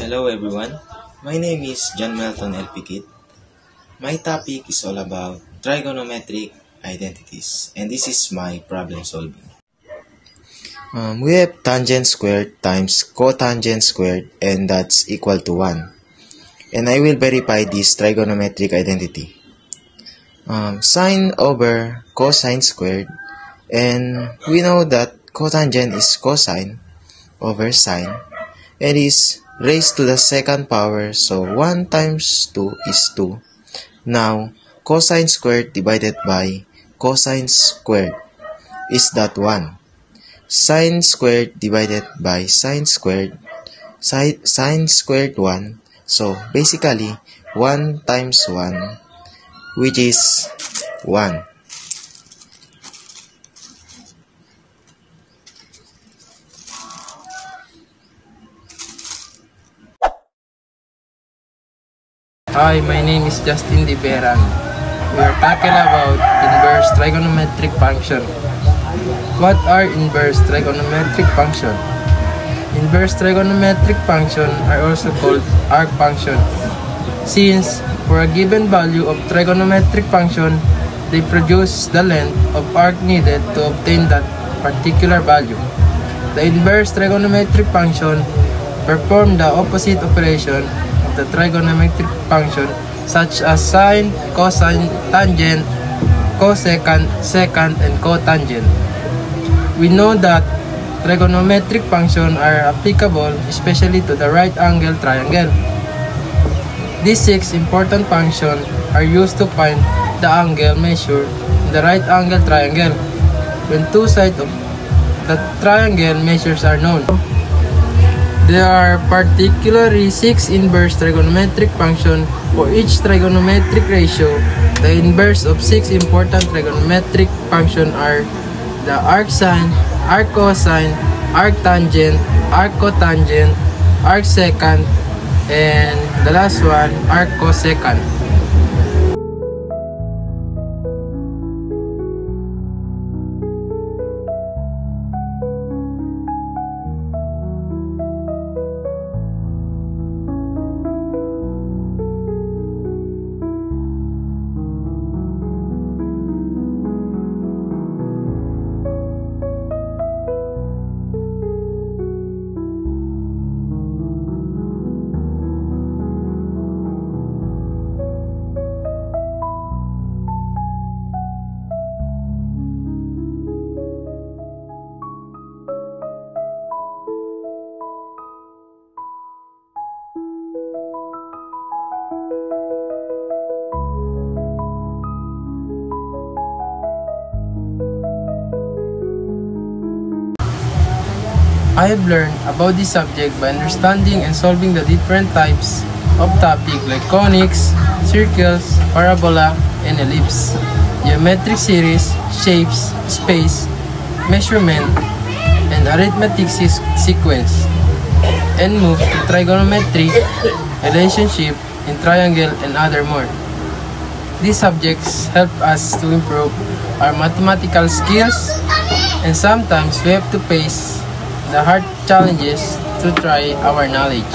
Hello everyone, my name is John Melton L. Piquet. My topic is all about trigonometric identities, and this is my problem solving. We have tangent squared times cotangent squared, and that's equal to 1. And I will verify this trigonometric identity. Sine over cosine squared, and we know that cotangent is cosine over sine, and is raised to the second power, so 1 times 2 is 2. Now, cosine squared divided by cosine squared is that 1. Sine squared divided by sine squared 1. So, basically, 1 times 1, which is 1. Hi, my name is Justin Liberan. We are talking about inverse trigonometric function. What are inverse trigonometric function? Inverse trigonometric function are also called arc function, since for a given value of trigonometric function, they produce the length of arc needed to obtain that particular value. The inverse trigonometric function perform the opposite operation the trigonometric function such as sine, cosine, tangent, cosecant, secant, and cotangent. We know that trigonometric functions are applicable especially to the right angle triangle. These 6 important functions are used to find the angle measured in the right angle triangle when two sides of the triangle measures are known. There are particularly 6 inverse trigonometric functions for each trigonometric ratio. The inverse of 6 important trigonometric functions are the arcsine, arccosine, arctangent, arccotangent, arcsecant, and the last one, arccosecant. I have learned about this subject by understanding and solving the different types of topic like conics, circles, parabola, and ellipse, geometric series, shapes, space, measurement, and arithmetic sequence, and move to trigonometry, relationship in triangle, and other more. These subjects help us to improve our mathematical skills, and sometimes we have to face the hard challenges to try our knowledge.